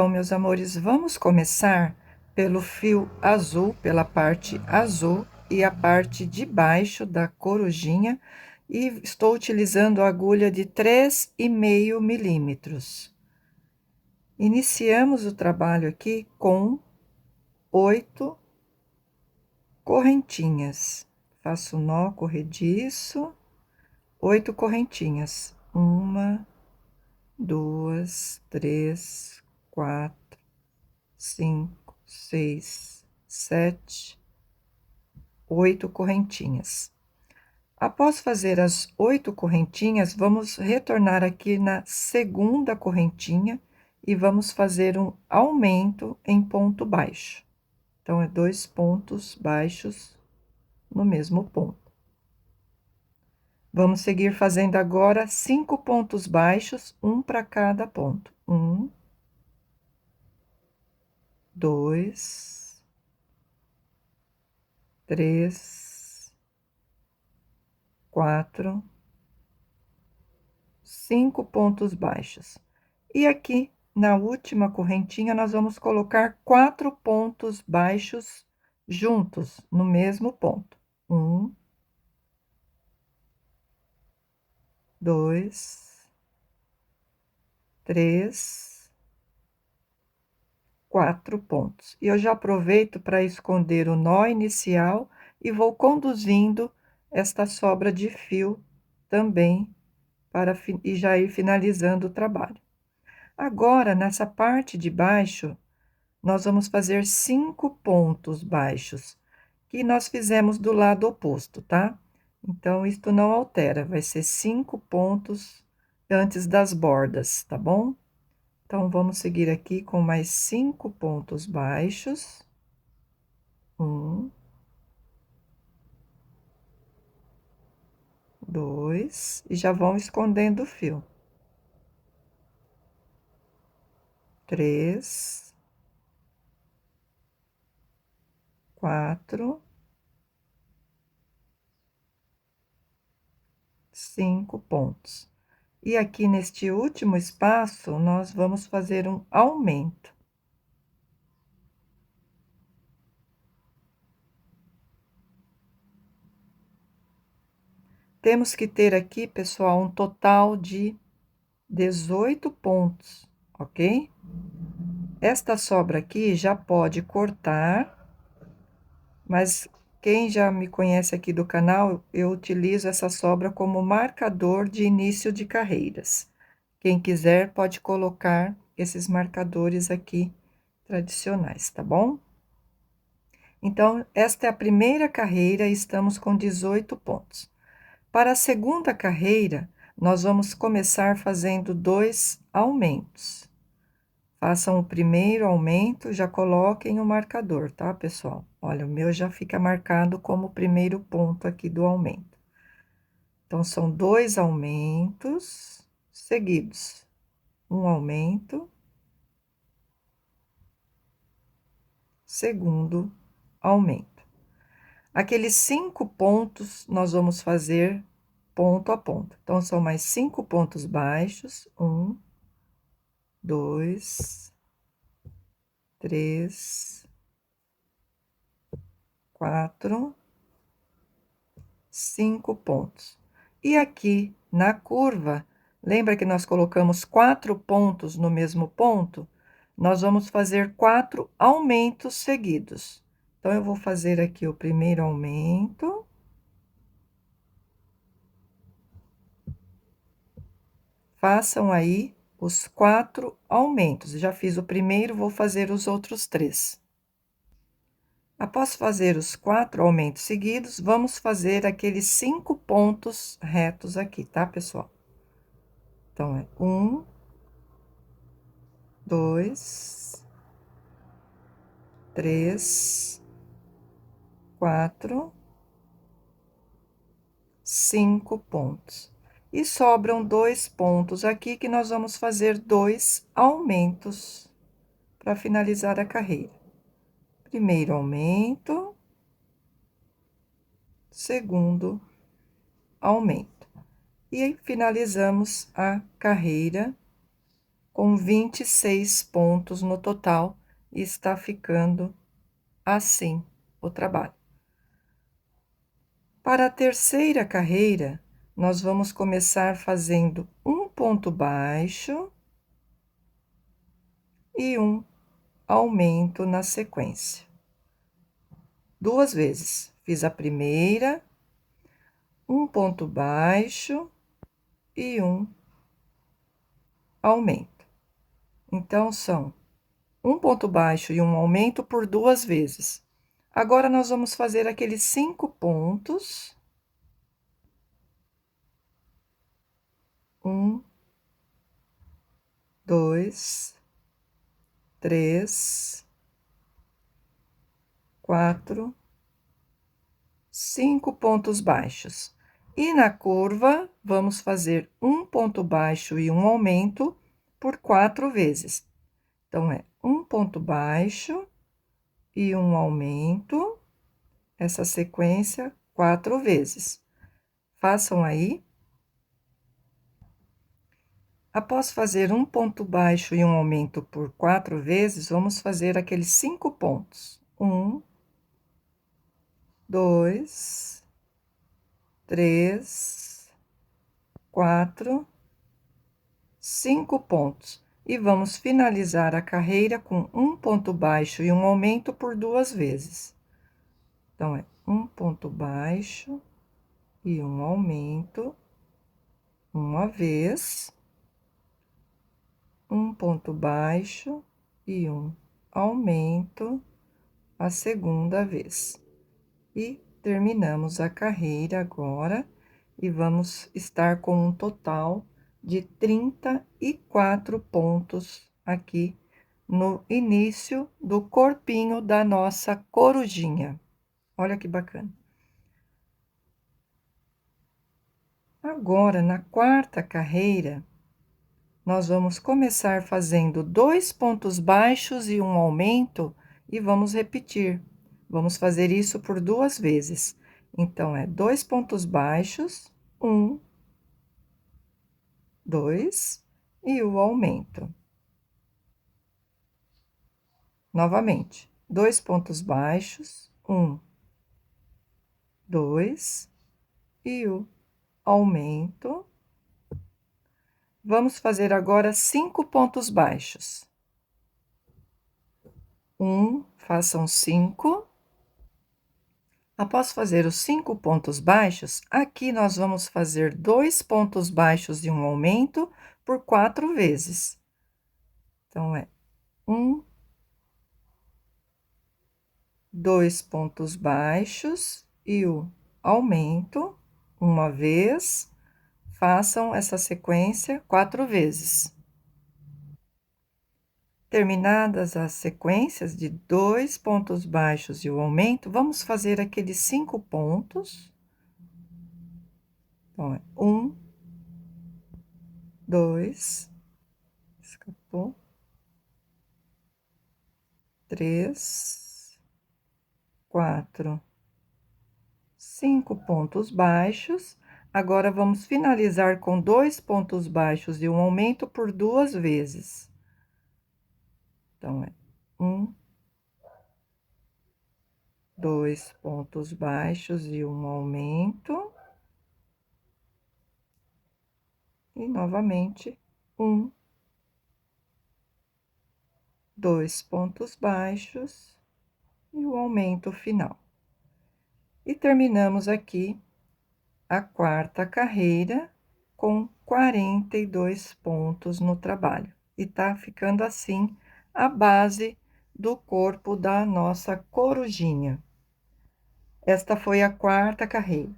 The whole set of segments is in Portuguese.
Então, meus amores, vamos começar pelo fio azul, pela parte azul e a parte de baixo da corujinha, e estou utilizando a agulha de 3,5 milímetros. Iniciamos o trabalho aqui com 8 correntinhas. Faço nó corrediço, 8 correntinhas. 1, 2, 3, 4, 5, 6, 7, 8 correntinhas. Após fazer as 8 correntinhas, vamos retornar aqui na segunda correntinha e vamos fazer um aumento em ponto baixo. Então, é 2 pontos baixos no mesmo ponto. Vamos seguir fazendo agora 5 pontos baixos, um para cada ponto. 1, 2, 3, 4, 5 pontos baixos. E aqui, na última correntinha, nós vamos colocar 4 pontos baixos juntos, no mesmo ponto. 1, 2, 3, 4 pontos. E eu já aproveito para esconder o nó inicial e vou conduzindo esta sobra de fio também para e já ir finalizando o trabalho. Agora, nessa parte de baixo, nós vamos fazer 5 pontos baixos, que nós fizemos do lado oposto, tá? Então, isto não altera, vai ser 5 pontos antes das bordas, tá bom? Então, vamos seguir aqui com mais 5 pontos baixos. 1, 2, e já vão escondendo o fio. 3, 4, 5 pontos. E aqui neste último espaço, nós vamos fazer um aumento. Temos que ter aqui, pessoal, um total de 18 pontos, ok? Esta sobra aqui já pode cortar, mas quem já me conhece aqui do canal, eu utilizo essa sobra como marcador de início de carreiras. Quem quiser pode colocar esses marcadores aqui tradicionais, tá bom? Então, esta é a primeira carreira e estamos com 18 pontos. Para a segunda carreira, nós vamos começar fazendo 2 aumentos. Façam o primeiro aumento, já coloquem o marcador, tá, pessoal? Olha, o meu já fica marcado como o primeiro ponto aqui do aumento. Então, são 2 aumentos seguidos. Um aumento, segundo aumento. Aqueles 5 pontos, nós vamos fazer ponto a ponto. Então, são mais 5 pontos baixos. 1, 2, 3, 4, 5 pontos. E aqui na curva, lembra que nós colocamos 4 pontos no mesmo ponto? Nós vamos fazer 4 aumentos seguidos. Então, eu vou fazer aqui o primeiro aumento. Façam aí os 4 aumentos. Já fiz o primeiro, vou fazer os outros 3. Após fazer os 4 aumentos seguidos, vamos fazer aqueles 5 pontos retos aqui, tá, pessoal? Então, é 1, 2, 3, 4, 5 pontos. E sobram 2 pontos aqui que nós vamos fazer 2 aumentos para finalizar a carreira. Primeiro aumento, segundo aumento. E aí finalizamos a carreira com 26 pontos no total, e está ficando assim o trabalho. Para a terceira carreira, nós vamos começar fazendo um ponto baixo e um aumento na sequência. 2 vezes. Fiz a primeira, um ponto baixo e um aumento. Então, são um ponto baixo e um aumento por 2 vezes. Agora, nós vamos fazer aqueles 5 pontos. 1, 2, 3, 4, 5 pontos baixos. E na curva, vamos fazer um ponto baixo e um aumento por 4 vezes. Então, é um ponto baixo e um aumento, essa sequência, 4 vezes. Façam aí. Após fazer um ponto baixo e um aumento por 4 vezes, vamos fazer aqueles 5 pontos. 1, 2, 3, 4, 5 pontos. E vamos finalizar a carreira com um ponto baixo e um aumento por 2 vezes. Então, é um ponto baixo e um aumento, uma vez, um ponto baixo e um aumento a segunda vez. E terminamos a carreira agora, e vamos estar com um total de 34 pontos aqui no início do corpinho da nossa corujinha. Olha que bacana. Agora, na quarta carreira, nós vamos começar fazendo 2 pontos baixos e um aumento, e vamos repetir. Vamos fazer isso por 2 vezes. Então, é 2 pontos baixos, 1, 2, e o aumento. Novamente, 2 pontos baixos, 1, 2, e o aumento. Vamos fazer agora 5 pontos baixos. 1, façam 5. Após fazer os 5 pontos baixos, aqui nós vamos fazer 2 pontos baixos e um aumento por 4 vezes. Então, é 1, 2 pontos baixos e o aumento, uma vez. Façam essa sequência 4 vezes. Terminadas as sequências de 2 pontos baixos e o aumento, vamos fazer aqueles 5 pontos. Então, é 1, 2, escapou, 3, 4, 5 pontos baixos. Agora, vamos finalizar com 2 pontos baixos e um aumento por 2 vezes. Então, é 1, 2 pontos baixos e um aumento. E novamente, 1, 2 pontos baixos e o aumento final. E terminamos aqui a quarta carreira com 42 pontos no trabalho. E tá ficando assim a base do corpo da nossa corujinha. Esta foi a quarta carreira.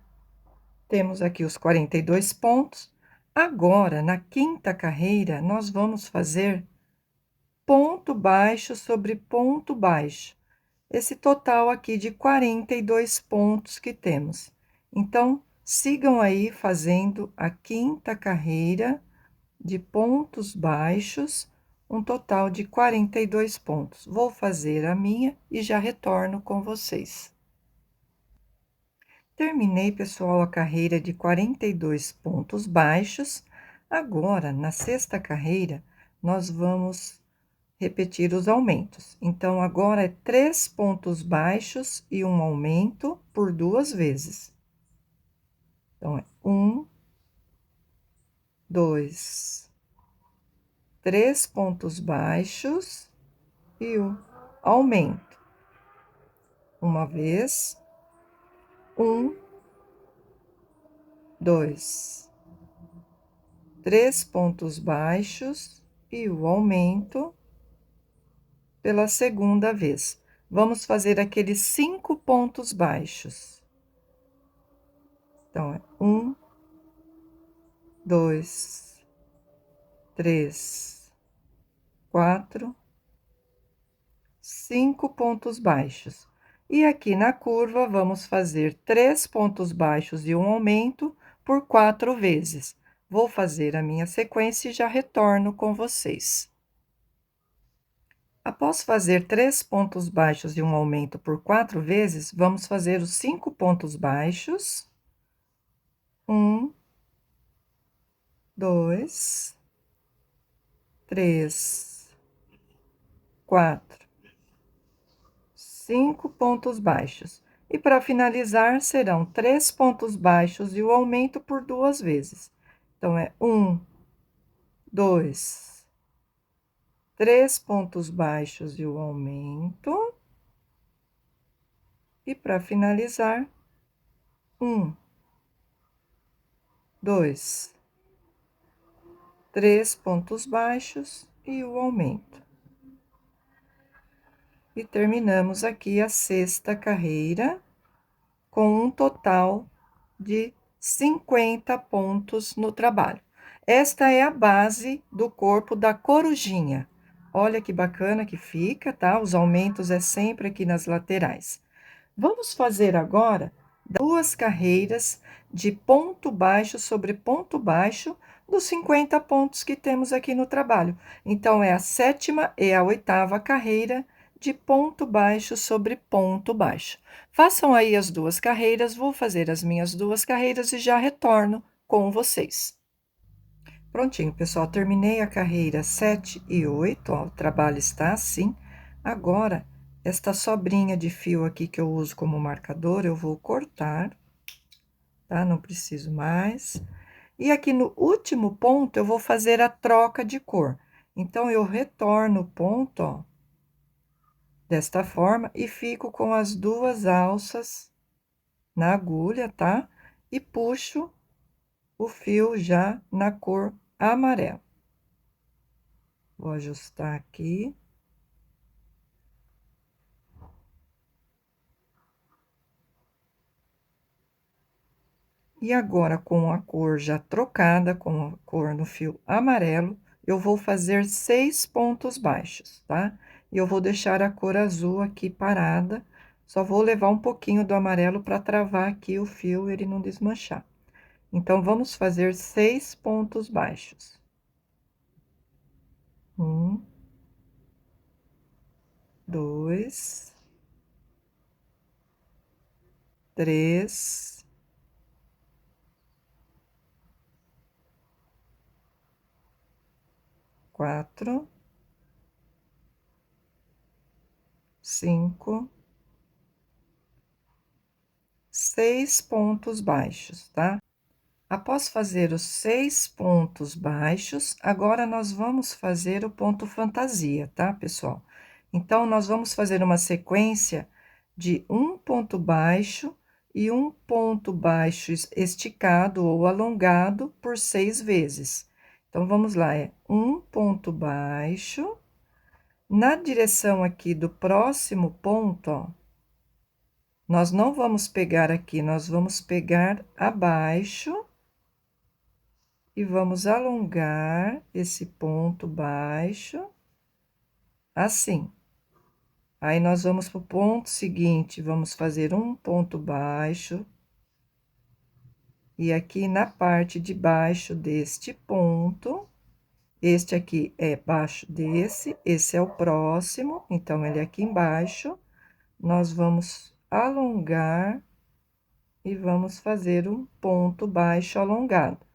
Temos aqui os 42 pontos. Agora, na quinta carreira, nós vamos fazer ponto baixo sobre ponto baixo. Esse total aqui de 42 pontos que temos. Então, sigam aí fazendo a quinta carreira de pontos baixos, um total de 42 pontos. Vou fazer a minha e já retorno com vocês. Terminei, pessoal, a carreira de 42 pontos baixos. Agora, na sexta carreira, nós vamos repetir os aumentos. Então, agora é 3 pontos baixos e um aumento por 2 vezes. Então, é 1, 2, 3 pontos baixos e o aumento. Uma vez, 1, 2, 3 pontos baixos e o aumento pela segunda vez. Vamos fazer aqueles 5 pontos baixos. Então, é 1, 2, 3, 4, 5 pontos baixos. E aqui na curva, vamos fazer 3 pontos baixos e um aumento por 4 vezes. Vou fazer a minha sequência e já retorno com vocês. Após fazer 3 pontos baixos e um aumento por 4 vezes, vamos fazer os 5 pontos baixos. 1, 2, 3, 4, 5 pontos baixos. E para finalizar, serão 3 pontos baixos e o aumento por 2 vezes. Então, é 1, 2, 3 pontos baixos e o aumento. E para finalizar, 1, 2, 3 pontos baixos e o aumento. E terminamos aqui a 6ª carreira com um total de 50 pontos no trabalho. Esta é a base do corpo da corujinha. Olha que bacana que fica, tá? Os aumentos é sempre aqui nas laterais. Vamos fazer agora 2 carreiras de ponto baixo sobre ponto baixo dos 50 pontos que temos aqui no trabalho. Então, é a 7ª e a 8ª carreira de ponto baixo sobre ponto baixo. Façam aí as 2 carreiras, vou fazer as minhas 2 carreiras e já retorno com vocês. Prontinho, pessoal, terminei a carreira 7 e 8, ó, o trabalho está assim. Agora, esta sobrinha de fio aqui que eu uso como marcador, eu vou cortar, tá? Não preciso mais. E aqui no último ponto, eu vou fazer a troca de cor. Então, eu retorno o ponto, ó, desta forma, e fico com as 2 alças na agulha, tá? E puxo o fio já na cor amarela. Vou ajustar aqui. E agora, com a cor já trocada, com a cor no fio amarelo, eu vou fazer 6 pontos baixos, tá? E eu vou deixar a cor azul aqui parada, só vou levar um pouquinho do amarelo para travar aqui o fio, ele não desmanchar. Então, vamos fazer 6 pontos baixos. 1, 2, 3, 4, 5, 6 pontos baixos, tá? Após fazer os 6 pontos baixos, agora nós vamos fazer o ponto fantasia, tá, pessoal? Então, nós vamos fazer uma sequência de um ponto baixo e um ponto baixo esticado ou alongado por 6 vezes. Então, vamos lá, é um ponto baixo. Na direção aqui do próximo ponto, ó, nós não vamos pegar aqui, nós vamos pegar abaixo e vamos alongar esse ponto baixo, assim. Aí, nós vamos para o ponto seguinte, vamos fazer um ponto baixo. E aqui na parte de baixo deste ponto, este aqui é baixo desse, esse é o próximo, então, ele é aqui embaixo, nós vamos alongar e vamos fazer um ponto baixo alongado.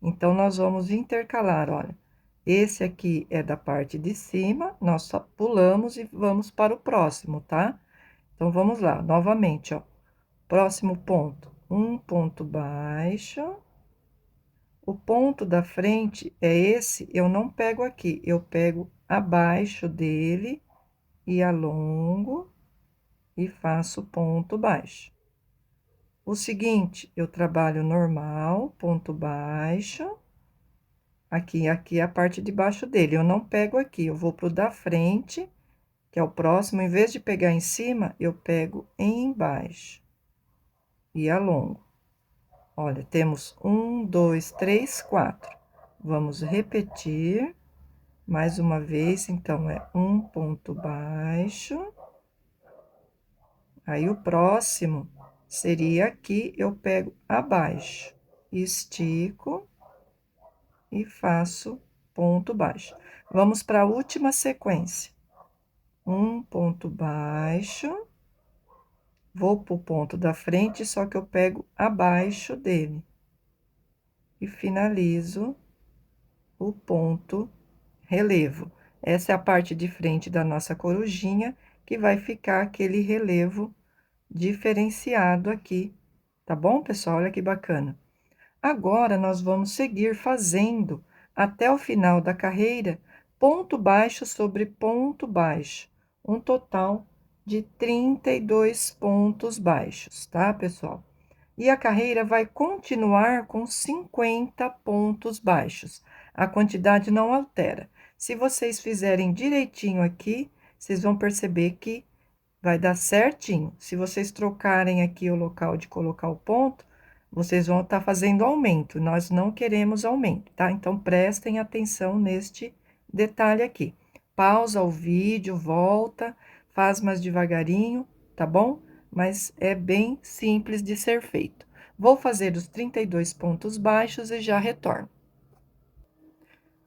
Então, nós vamos intercalar, olha, Esse aqui é da parte de cima, nós só pulamos e vamos para o próximo, tá? Então, vamos lá, novamente, ó. Próximo ponto, um ponto baixo. O ponto da frente é esse, eu não pego aqui, eu pego abaixo dele e alongo e faço ponto baixo. O seguinte, eu trabalho normal, ponto baixo. Aqui é a parte de baixo dele, eu não pego aqui, eu vou pro da frente, que é o próximo, em vez de pegar em cima, eu pego embaixo e alongo. Olha, temos 1, 2, 3, 4. Vamos repetir mais uma vez, então, é um ponto baixo. Aí, o próximo seria aqui, eu pego abaixo, estico e faço ponto baixo. Vamos para a última sequência. Um ponto baixo, vou pro ponto da frente, só que eu pego abaixo dele. E finalizo o ponto relevo. Essa é a parte de frente da nossa corujinha, que vai ficar aquele relevo diferenciado aqui, tá bom, pessoal? Olha que bacana. Agora, nós vamos seguir fazendo, até o final da carreira, ponto baixo sobre ponto baixo, um total de 32 pontos baixos, tá, pessoal? E a carreira vai continuar com 50 pontos baixos. A quantidade não altera. Se vocês fizerem direitinho aqui, vocês vão perceber que vai dar certinho. Se vocês trocarem aqui o local de colocar o ponto, vocês vão estar fazendo aumento. Nós não queremos aumento, tá? Então, prestem atenção neste detalhe aqui. Pausa o vídeo, volta, faz mais devagarinho, tá bom? Mas é bem simples de ser feito. Vou fazer os 32 pontos baixos e já retorno.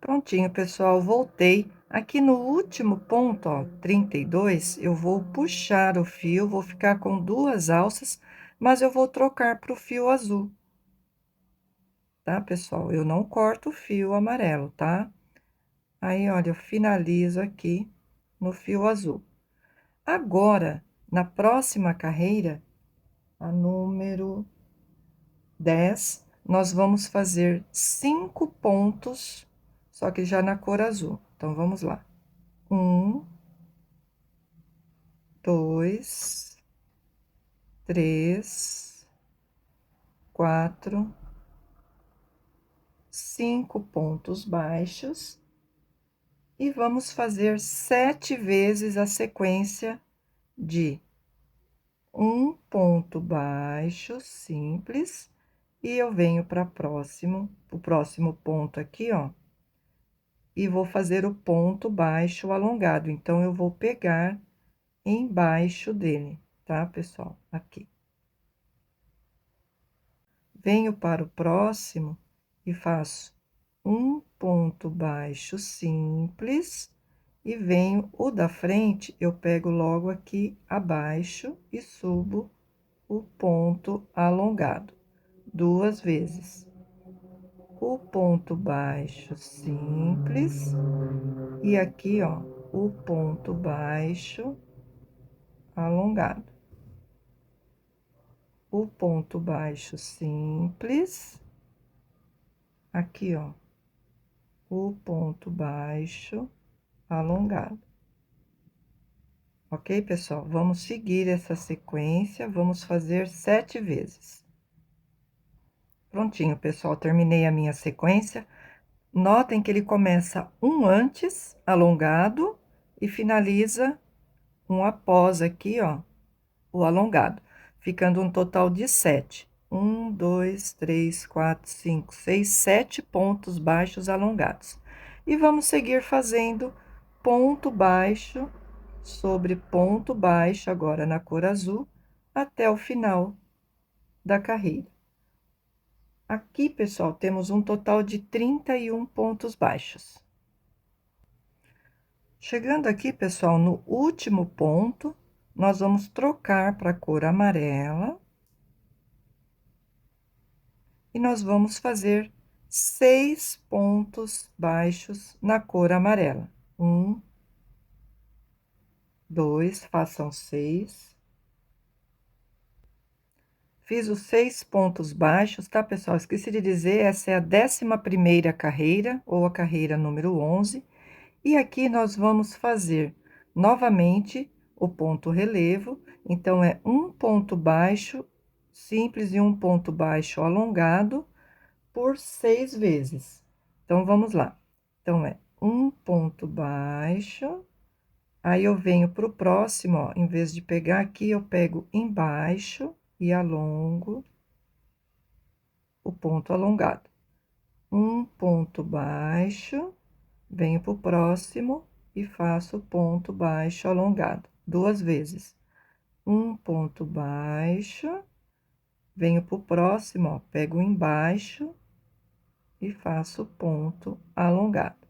Prontinho, pessoal, voltei. Aqui no último ponto, ó, 32, eu vou puxar o fio, vou ficar com 2 alças, mas eu vou trocar para o fio azul. Tá, pessoal? Eu não corto o fio amarelo, tá? Aí, olha, eu finalizo aqui no fio azul. Agora, na próxima carreira, a número 10, nós vamos fazer 5 pontos, só que já na cor azul. Então, vamos lá. 1, 2, 3, 4, 5 pontos baixos. E vamos fazer 7 vezes a sequência de um ponto baixo simples, e eu venho para o próximo ponto aqui, ó, e vou fazer o ponto baixo alongado. Então, eu vou pegar embaixo dele, tá, pessoal? Aqui. Venho para o próximo e faço um ponto baixo simples, e venho o da frente, eu pego logo aqui abaixo e subo o ponto alongado 2 vezes. O ponto baixo simples, e aqui, ó, o ponto baixo alongado. O ponto baixo simples, aqui, ó, o ponto baixo alongado. Ok, pessoal? Vamos seguir essa sequência, vamos fazer 7 vezes. Prontinho, pessoal, terminei a minha sequência. Notem que ele começa um antes, alongado, e finaliza um após aqui, ó, o alongado, ficando um total de 7. 1, 2, 3, 4, 5, 6, 7 pontos baixos alongados. E vamos seguir fazendo ponto baixo sobre ponto baixo, agora na cor azul, até o final da carreira. Aqui, pessoal, temos um total de 31 pontos baixos. Chegando aqui, pessoal, no último ponto, nós vamos trocar para a cor amarela. E nós vamos fazer 6 pontos baixos na cor amarela. 1, 2, façam 6. Fiz os 6 pontos baixos, tá, pessoal? Esqueci de dizer, essa é a 11ª carreira, ou a carreira número 11. E aqui nós vamos fazer novamente o ponto relevo. Então, é um ponto baixo simples e um ponto baixo alongado por 6 vezes. Então, vamos lá. Então, é um ponto baixo, aí eu venho pro próximo, ó, em vez de pegar aqui, eu pego embaixo e alongo o ponto alongado. Um ponto baixo, venho pro próximo e faço ponto baixo alongado, 2 vezes. Um ponto baixo, venho pro próximo, ó, pego embaixo e faço ponto alongado.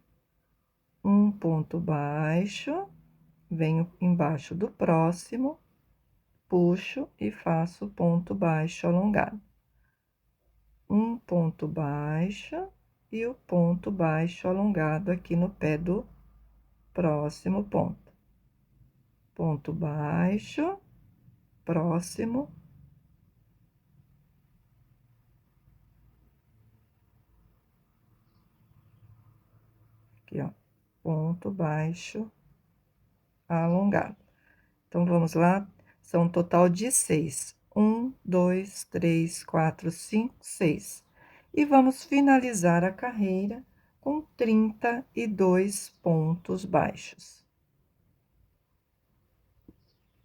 Um ponto baixo, venho embaixo do próximo, puxo e faço ponto baixo alongado. Um ponto baixo e o ponto baixo alongado aqui no pé do próximo ponto. Ponto baixo, próximo. Aqui, ó, ponto baixo alongado. Então, vamos lá, são um total de 6. 1, 2, 3, 4, 5, 6. E vamos finalizar a carreira com 32 pontos baixos.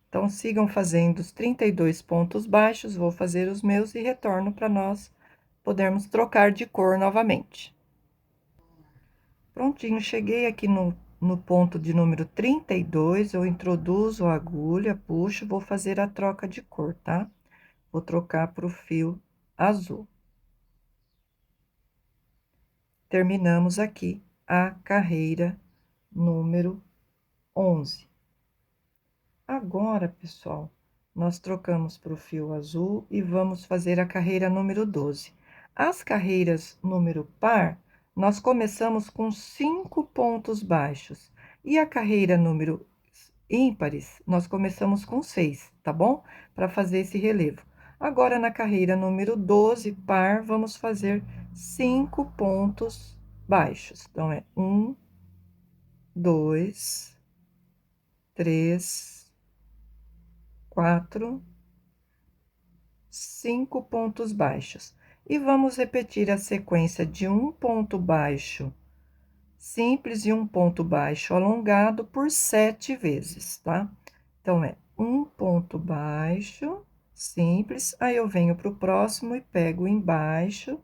Então, sigam fazendo os 32 pontos baixos, vou fazer os meus e retorno para nós podermos trocar de cor novamente. Prontinho, cheguei aqui no ponto de número 32, eu introduzo a agulha, puxo, vou fazer a troca de cor, tá? Vou trocar para o fio azul. Terminamos aqui a carreira número 11. Agora, pessoal, nós trocamos para o fio azul e vamos fazer a carreira número 12. As carreiras número par, nós começamos com 5 pontos baixos. E a carreira número ímpares, nós começamos com 6, tá bom? Para fazer esse relevo. Agora, na carreira número 12, par, vamos fazer 5 pontos baixos. Então, é 1, 2, 3, 4, 5 pontos baixos. E vamos repetir a sequência de um ponto baixo simples e um ponto baixo alongado por 7 vezes, tá? Então, é um ponto baixo simples, aí eu venho pro próximo e pego embaixo,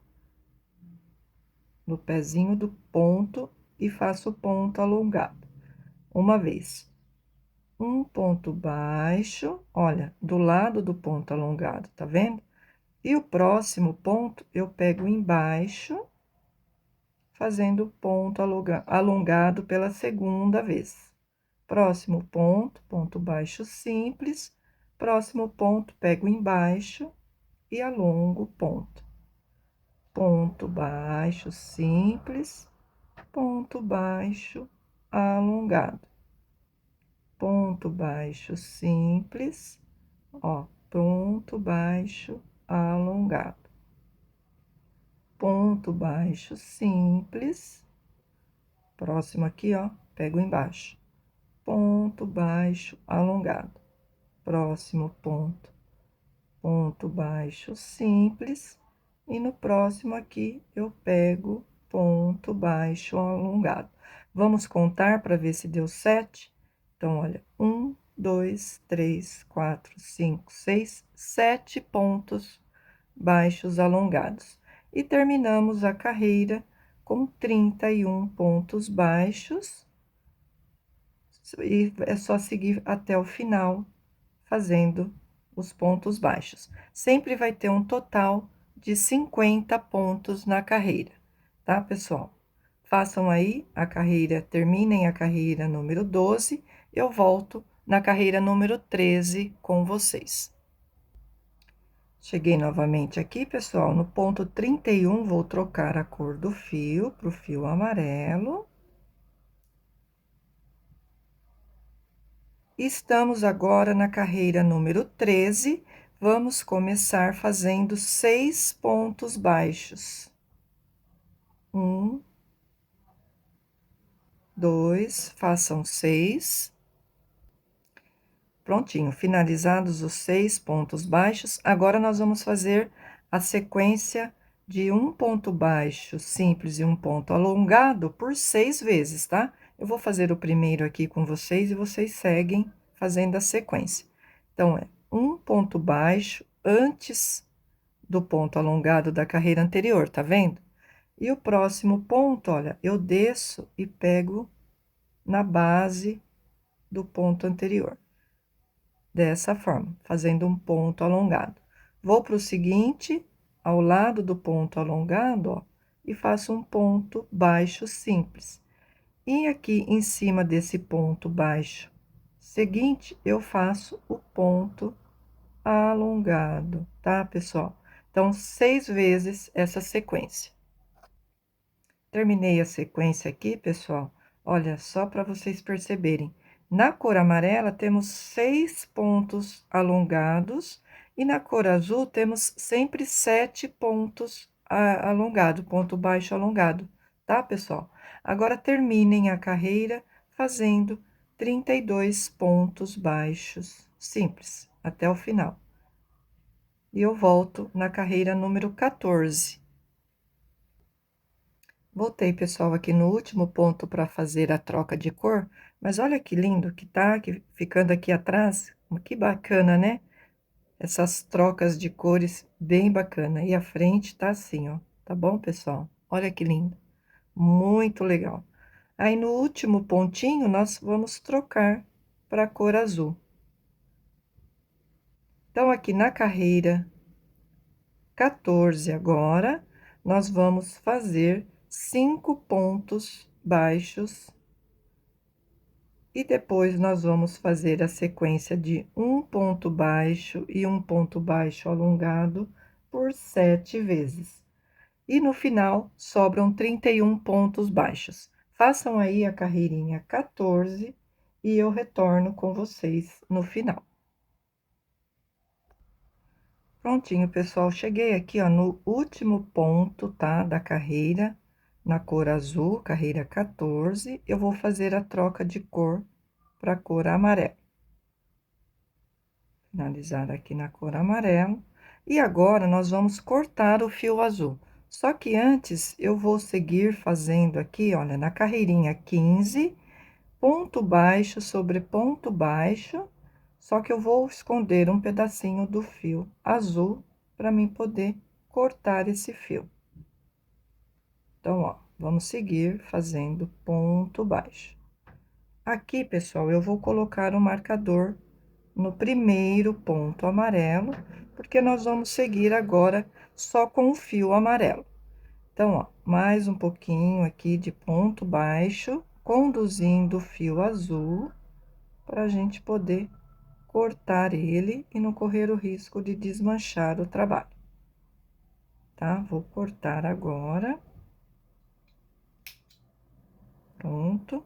no pezinho do ponto, e faço ponto alongado. Uma vez. Um ponto baixo, olha, do lado do ponto alongado, tá vendo? E o próximo ponto, eu pego embaixo, fazendo ponto alongado pela segunda vez. Próximo ponto, ponto baixo simples. Próximo ponto, pego embaixo e alongo o ponto. Ponto baixo simples, ponto baixo alongado. Ponto baixo simples, ó, ponto baixo alongado. Ponto baixo simples, próximo aqui, ó, pego embaixo. Ponto baixo alongado. Próximo ponto, ponto baixo simples, e no próximo aqui eu pego ponto baixo alongado. Vamos contar para ver se deu 7. Então, olha, 1, 2, 3, 4, 5, 6, 7 pontos baixos alongados. E terminamos a carreira com 31 pontos baixos. E é só seguir até o final, fazendo os pontos baixos. Sempre vai ter um total de 50 pontos na carreira, tá, pessoal? Façam aí a carreira, terminem a carreira número 12, eu volto na carreira número 13 com vocês. Cheguei novamente aqui, pessoal, no ponto 31, vou trocar a cor do fio pro fio amarelo. Estamos agora na carreira número 13, vamos começar fazendo 6 pontos baixos. 1, 2, façam 6. Prontinho, finalizados os 6 pontos baixos, agora nós vamos fazer a sequência de um ponto baixo simples e um ponto alongado por 6 vezes, tá? Eu vou fazer o primeiro aqui com vocês e vocês seguem fazendo a sequência. Então, é um ponto baixo antes do ponto alongado da carreira anterior, tá vendo? E o próximo ponto, olha, eu desço e pego na base do ponto anterior. Dessa forma, fazendo um ponto alongado. Vou para o seguinte, ao lado do ponto alongado, ó, e faço um ponto baixo simples. E aqui em cima desse ponto baixo seguinte, eu faço o ponto alongado, tá, pessoal? Então, 6 vezes essa sequência. Terminei a sequência aqui, pessoal. Olha, só para vocês perceberem. Na cor amarela, temos 6 pontos alongados, e na cor azul, temos sempre 7 pontos alongados, ponto baixo alongado, tá, pessoal? Agora, terminem a carreira fazendo 32 pontos baixos simples, até o final. E eu volto na carreira número 14. Voltei, pessoal, aqui no último ponto para fazer a troca de cor, mas olha que lindo que tá aqui, ficando aqui atrás, que bacana, né? Essas trocas de cores, bem bacana. E a frente tá assim, ó, tá bom, pessoal? Olha que lindo, muito legal. Aí, no último pontinho, nós vamos trocar para a cor azul. Então, aqui na carreira 14 agora, nós vamos fazer 5 pontos baixos. E depois nós vamos fazer a sequência de um ponto baixo e um ponto baixo alongado por 7 vezes. E no final, sobram 31 pontos baixos. Façam aí a carreirinha 14 e eu retorno com vocês no final. Prontinho, pessoal, cheguei aqui, ó, no último ponto, tá, da carreira, na cor azul, carreira 14, eu vou fazer a troca de cor para a cor amarela. Finalizar aqui na cor amarela. E agora, nós vamos cortar o fio azul. Só que antes, eu vou seguir fazendo aqui, olha, na carreirinha 15, ponto baixo sobre ponto baixo, só que eu vou esconder um pedacinho do fio azul para mim poder cortar esse fio. Então, ó, vamos seguir fazendo ponto baixo. Aqui, pessoal, eu vou colocar o marcador no primeiro ponto amarelo, porque nós vamos seguir agora só com o fio amarelo. Então, ó, mais um pouquinho aqui de ponto baixo, conduzindo o fio azul, para a gente poder cortar ele e não correr o risco de desmanchar o trabalho. Tá? Vou cortar agora. Pronto.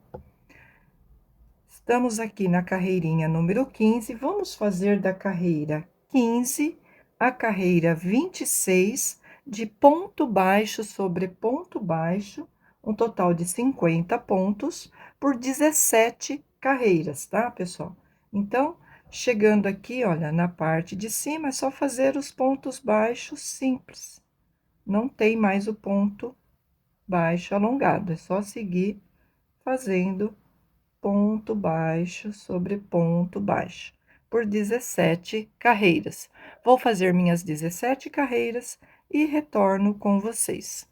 Estamos aqui na carreirinha número 15, vamos fazer da carreira 15 a carreira 26 de ponto baixo sobre ponto baixo, um total de 50 pontos por 17 carreiras, tá, pessoal? Então, chegando aqui, olha, na parte de cima, é só fazer os pontos baixos simples. Não tem mais o ponto baixo alongado, é só seguir fazendo ponto baixo sobre ponto baixo, por 17 carreiras. Vou fazer minhas 17 carreiras e retorno com vocês.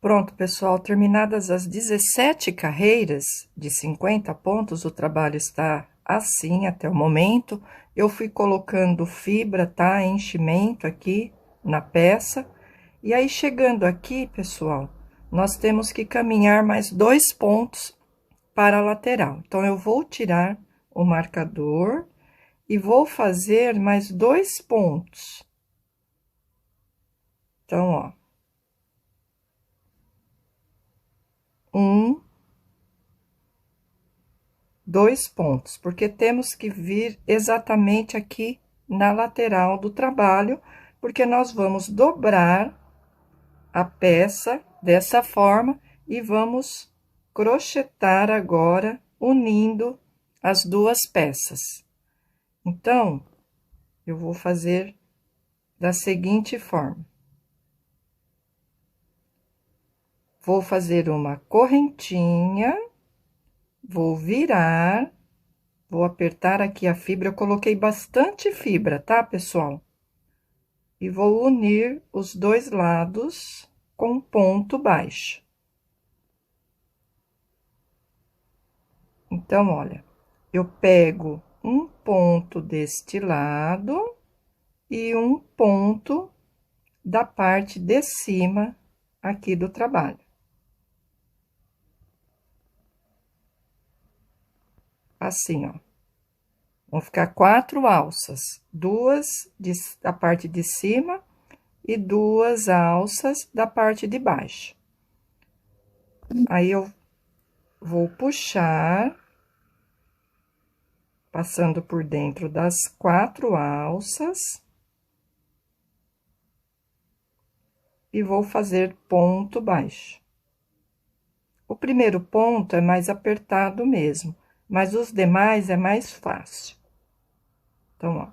Pronto, pessoal, terminadas as 17 carreiras de 50 pontos, o trabalho está assim até o momento. Eu fui colocando fibra, tá? Enchimento aqui na peça. E aí, chegando aqui, pessoal, nós temos que caminhar mais 2 pontos para a lateral. Então, eu vou tirar o marcador e vou fazer mais 2 pontos. Então, ó. 1, 2 pontos, porque temos que vir exatamente aqui na lateral do trabalho, porque nós vamos dobrar a peça dessa forma e vamos crochetar agora, unindo as duas peças. Então, eu vou fazer da seguinte forma. Vou fazer uma correntinha, vou virar, vou apertar aqui a fibra, eu coloquei bastante fibra, tá, pessoal? E vou unir os dois lados com ponto baixo. Então, olha, eu pego um ponto deste lado e um ponto da parte de cima aqui do trabalho. Assim, ó. Vão ficar 4 alças, 2 da parte de cima e 2 alças da parte de baixo. Aí, eu vou puxar, passando por dentro das 4 alças. E vou fazer ponto baixo. O primeiro ponto é mais apertado mesmo, mas os demais é mais fácil. Então, ó,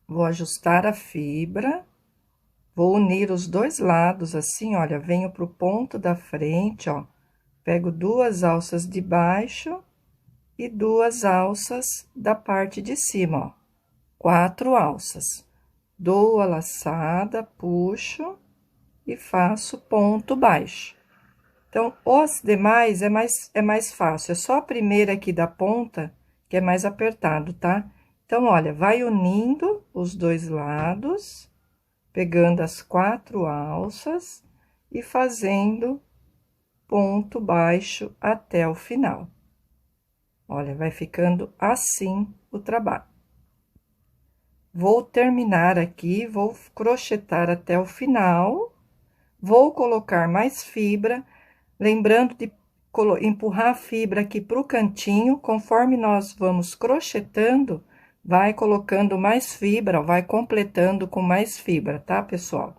vou ajustar a fibra, vou unir os dois lados assim, olha, venho pro ponto da frente, ó, pego 2 alças de baixo e 2 alças da parte de cima, ó, 4 alças. Dou a laçada, puxo e faço ponto baixo. Então, os demais é mais fácil, é só a primeira aqui da ponta que é mais apertado, tá? Então, olha, vai unindo os dois lados, pegando as 4 alças e fazendo ponto baixo até o final. Olha, vai ficando assim o trabalho. Vou terminar aqui, vou crochetar até o final, vou colocar mais fibra, lembrando de empurrar a fibra aqui para o cantinho, conforme nós vamos crochetando, vai colocando mais fibra, vai completando com mais fibra, tá, pessoal?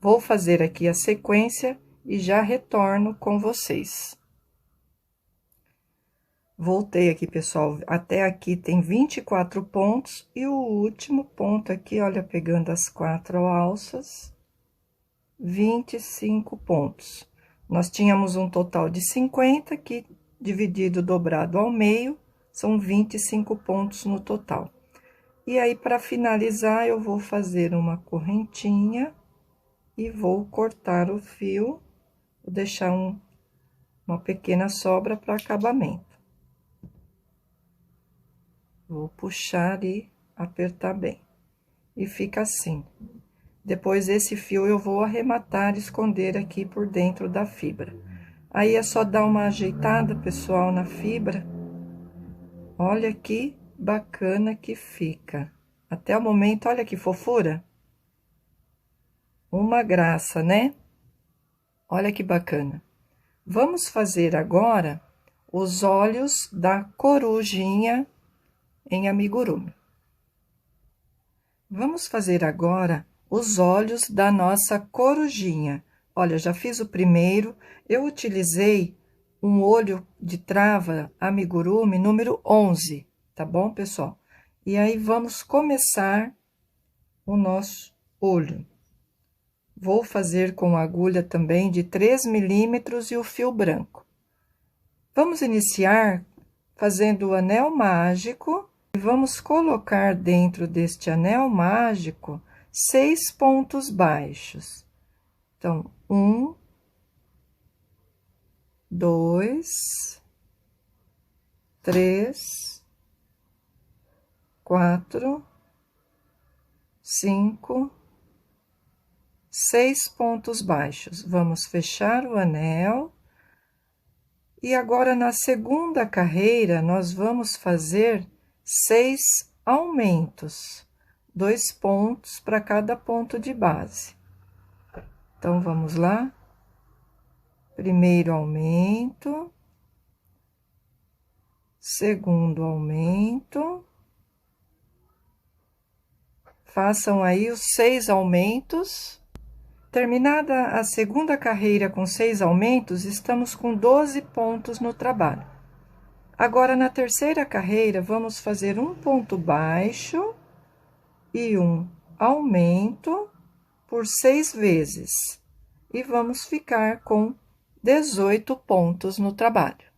Vou fazer aqui a sequência e já retorno com vocês. Voltei aqui, pessoal, até aqui tem 24 pontos, e o último ponto aqui, olha, pegando as 4 alças, 25 pontos. Nós tínhamos um total de 50, que dividido, dobrado ao meio, são 25 pontos no total. E aí, para finalizar, eu vou fazer uma correntinha e vou cortar o fio, vou deixar uma pequena sobra para acabamento. Vou puxar e apertar bem. E fica assim. Depois, esse fio eu vou arrematar, esconder aqui por dentro da fibra. Aí, é só dar uma ajeitada, pessoal, na fibra. Olha que bacana que fica. Até o momento, olha que fofura. Uma graça, né? Olha que bacana. Vamos fazer agora os olhos da corujinha em amigurumi. Vamos fazer agora os olhos da nossa corujinha. Olha, já fiz o primeiro, eu utilizei um olho de trava amigurumi número 11, tá bom, pessoal? E aí, vamos começar o nosso olho. Vou fazer com agulha também de 3 milímetros e o fio branco. Vamos iniciar fazendo o anel mágico e vamos colocar dentro deste anel mágico 6 pontos baixos. Então, 1, 2, 3, 4, 5, 6 pontos baixos. Vamos fechar o anel. E agora, na segunda carreira, nós vamos fazer 6 aumentos, 2 pontos para cada ponto de base. Então, vamos lá. Primeiro aumento. Segundo aumento. Façam aí os 6 aumentos. Terminada a segunda carreira com 6 aumentos, estamos com 12 pontos no trabalho. Agora, na terceira carreira, vamos fazer um ponto baixo e um aumento por 6 vezes. E vamos ficar com 18 pontos no trabalho.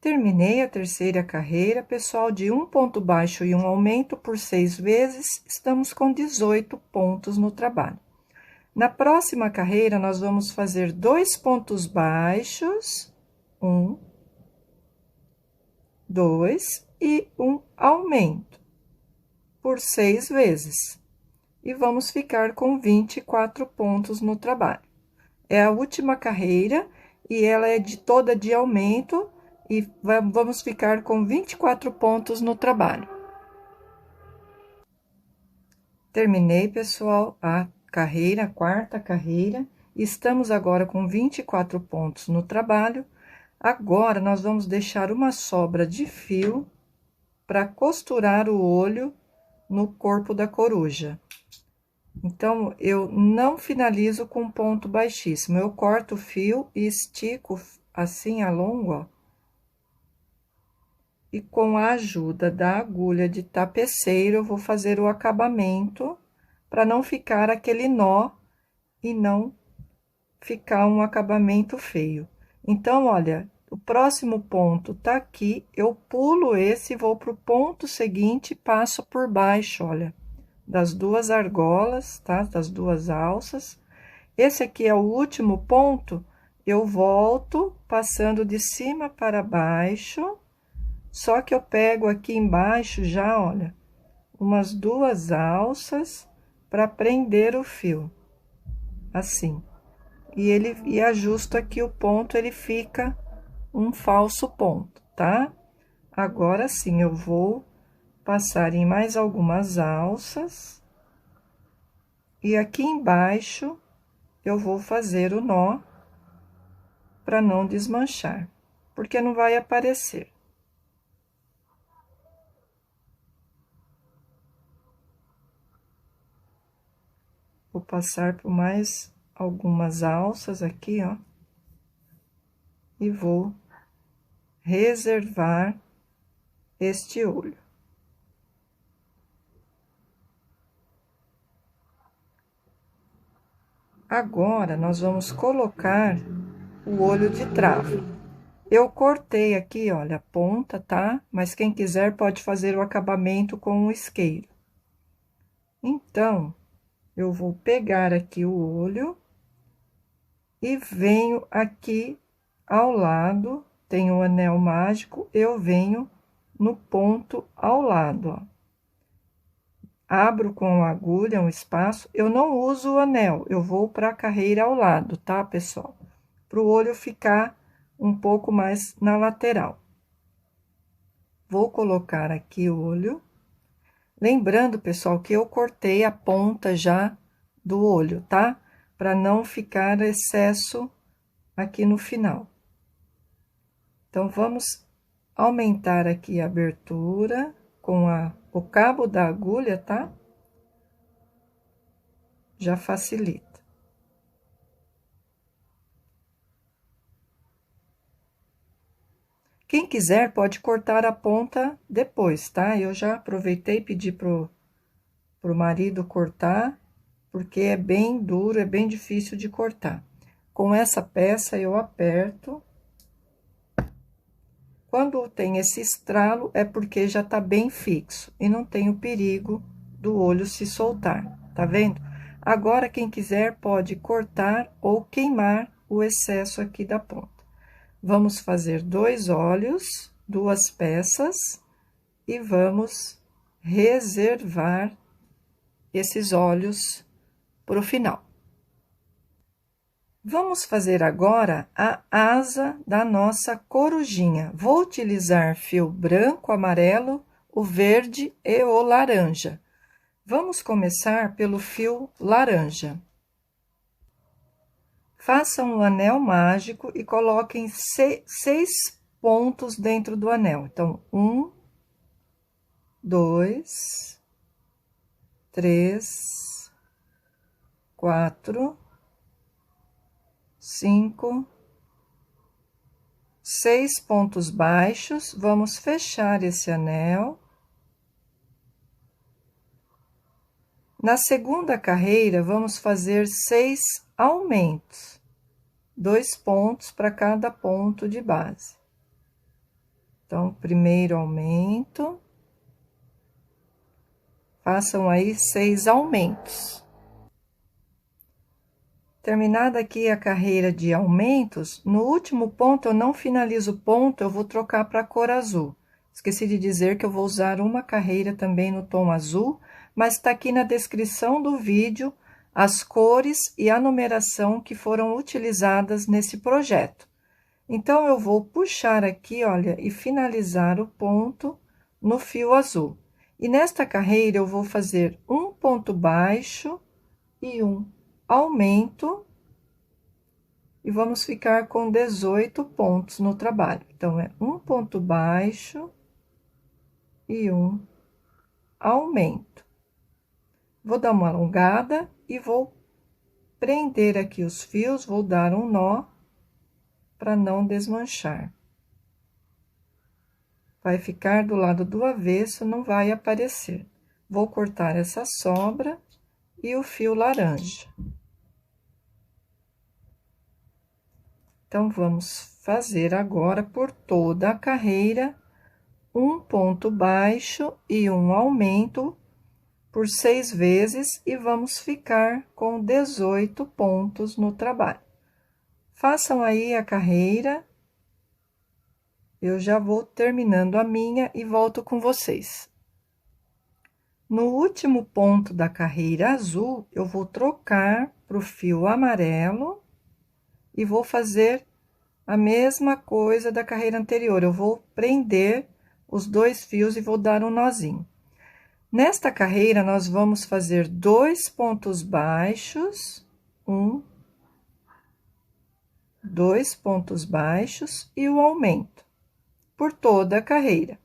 Terminei a terceira carreira, pessoal, de um ponto baixo e um aumento por 6 vezes, estamos com 18 pontos no trabalho. Na próxima carreira, nós vamos fazer 2 pontos baixos, 1, 2 e um aumento por 6 vezes. E vamos ficar com 24 pontos no trabalho. É a última carreira e ela é toda de aumento e vamos ficar com 24 pontos no trabalho. Terminei, pessoal, a carreira, a quarta carreira. Estamos agora com 24 pontos no trabalho. Agora, nós vamos deixar uma sobra de fio para costurar o olho no corpo da coruja. Então, eu não finalizo com ponto baixíssimo. Eu corto o fio e estico assim, alongo, ó. E com a ajuda da agulha de tapeceiro, eu vou fazer o acabamento para não ficar aquele nó e não ficar um acabamento feio. Então, olha, o próximo ponto tá aqui, eu pulo esse, vou pro ponto seguinte e passo por baixo, olha, das 2 argolas, tá? Das 2 alças. Esse aqui é o último ponto, eu volto passando de cima para baixo. Só que eu pego aqui embaixo já, olha, umas 2 alças para prender o fio, assim. E ajusto aqui o ponto, ele fica um falso ponto, tá? Agora sim, eu vou passar em mais algumas alças. E aqui embaixo, eu vou fazer o nó para não desmanchar, porque não vai aparecer. Vou passar por mais algumas alças aqui, ó. E vou reservar este olho. Agora, nós vamos colocar o olho de trava. Eu cortei aqui, olha, a ponta, tá? Mas quem quiser pode fazer o acabamento com o isqueiro. Então, eu vou pegar aqui o olho e venho aqui ao lado, tem o anel mágico, eu venho no ponto ao lado, ó. Abro com a agulha um espaço, eu não uso o anel, eu vou para a carreira ao lado, tá, pessoal? Para o olho ficar um pouco mais na lateral. Vou colocar aqui o olho. Lembrando, pessoal, que eu cortei a ponta já do olho, tá? Para não ficar excesso aqui no final. Então, vamos aumentar aqui a abertura com o cabo da agulha, tá? Já facilita. Quem quiser pode cortar a ponta depois, tá? Eu já aproveitei e pedi pro marido cortar, porque é bem duro, é bem difícil de cortar. Com essa peça eu aperto. Quando tem esse estralo, é porque já tá bem fixo e não tem o perigo do olho se soltar, tá vendo? Agora, quem quiser pode cortar ou queimar o excesso aqui da ponta. Vamos fazer 2 olhos, 2 peças, e vamos reservar esses olhos para o final. Vamos fazer agora a asa da nossa corujinha. Vou utilizar fio branco, amarelo, o verde e o laranja. Vamos começar pelo fio laranja. Façam um anel mágico e coloquem 6 pontos dentro do anel. Então, 1, 2, 3, 4, 5, 6 pontos baixos. Vamos fechar esse anel. Na segunda carreira, vamos fazer 6 aumentos, 2 pontos para cada ponto de base. Então, primeiro aumento, façam aí 6 aumentos. Terminada aqui a carreira de aumentos, no último ponto eu não finalizo o ponto, eu vou trocar para a cor azul. Esqueci de dizer que eu vou usar uma carreira também no tom azul, mas está aqui na descrição do vídeo as cores e a numeração que foram utilizadas nesse projeto. Então, eu vou puxar aqui, olha, e finalizar o ponto no fio azul. E nesta carreira, eu vou fazer um ponto baixo e um aumento, e vamos ficar com 18 pontos no trabalho. Então, é um ponto baixo e um aumento. Vou dar uma alongada e vou prender aqui os fios, vou dar um nó para não desmanchar. Vai ficar do lado do avesso, não vai aparecer. Vou cortar essa sobra e o fio laranja. Então, vamos fazer agora por toda a carreira um ponto baixo e um aumento por 6 vezes e vamos ficar com 18 pontos no trabalho. Façam aí a carreira, eu já vou terminando a minha e volto com vocês. No último ponto da carreira azul, eu vou trocar para o fio amarelo e vou fazer a mesma coisa da carreira anterior. Eu vou prender os 2 fios e vou dar um nozinho. Nesta carreira, nós vamos fazer 2 pontos baixos, 2 pontos baixos e o aumento por toda a carreira.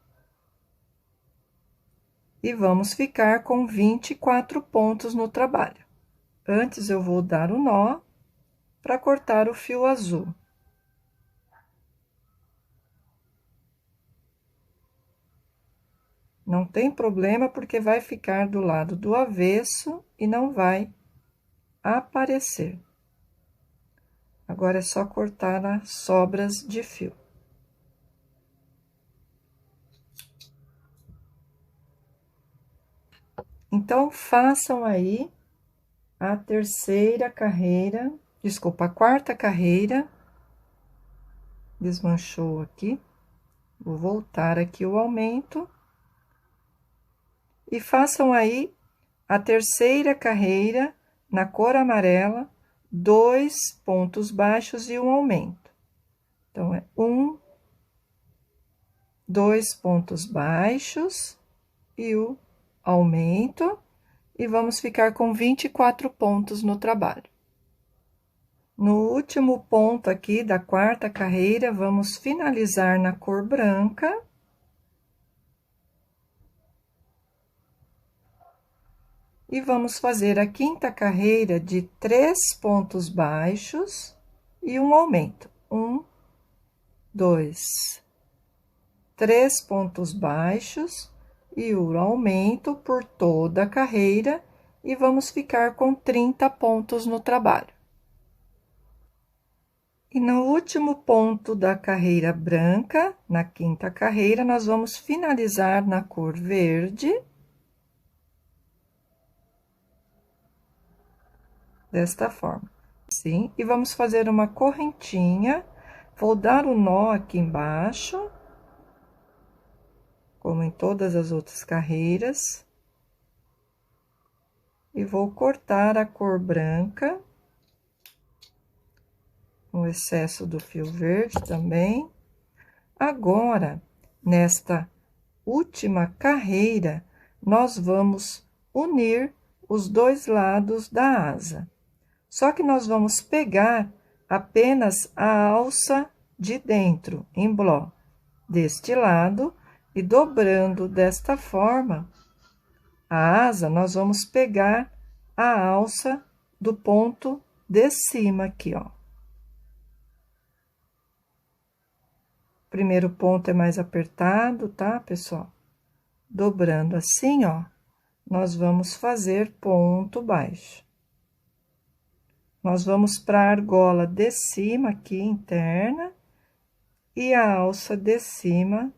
E vamos ficar com 24 pontos no trabalho. Antes, eu vou dar o nó para cortar o fio azul. Não tem problema, porque vai ficar do lado do avesso e não vai aparecer. Agora, é só cortar as sobras de fio. Então, façam aí a terceira carreira, desculpa, a quarta carreira. Desmanchou aqui. Vou voltar aqui o aumento. E façam aí a terceira carreira na cor amarela, 2 pontos baixos e um aumento. Então, é 2 pontos baixos e o aumento, e vamos ficar com 24 pontos no trabalho. No último ponto aqui da quarta carreira, vamos finalizar na cor branca. E vamos fazer a quinta carreira de 3 pontos baixos e um aumento. 2, 3 pontos baixos e o aumento por toda a carreira, e vamos ficar com 30 pontos no trabalho. E no último ponto da carreira branca, na quinta carreira, nós vamos finalizar na cor verde. Desta forma, assim, e vamos fazer uma correntinha. Vou dar o nó aqui embaixo, como em todas as outras carreiras, e vou cortar a cor branca, o excesso do fio verde também. Agora, nesta última carreira, nós vamos unir os 2 lados da asa. Só que nós vamos pegar apenas a alça de dentro, em bló, deste lado, e dobrando desta forma, a asa, nós vamos pegar a alça do ponto de cima aqui, ó. O primeiro ponto é mais apertado, tá, pessoal? Dobrando assim, ó, nós vamos fazer ponto baixo. Nós vamos para a argola de cima aqui, interna, e a alça de cima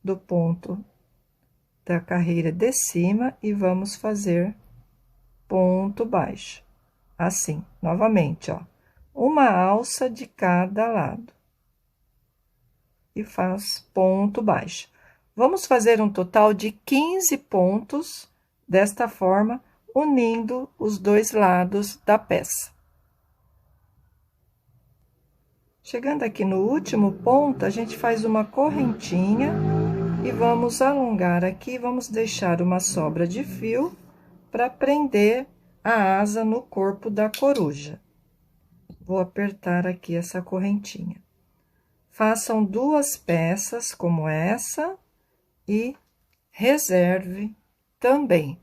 do ponto da carreira de cima, e vamos fazer ponto baixo. Assim, novamente, ó, uma alça de cada lado. E faz ponto baixo. Vamos fazer um total de 15 pontos, desta forma, unindo os dois lados da peça. Chegando aqui no último ponto, a gente faz uma correntinha e vamos alongar aqui, vamos deixar uma sobra de fio para prender a asa no corpo da coruja. Vou apertar aqui essa correntinha. Façam 2 peças como essa e reserve também.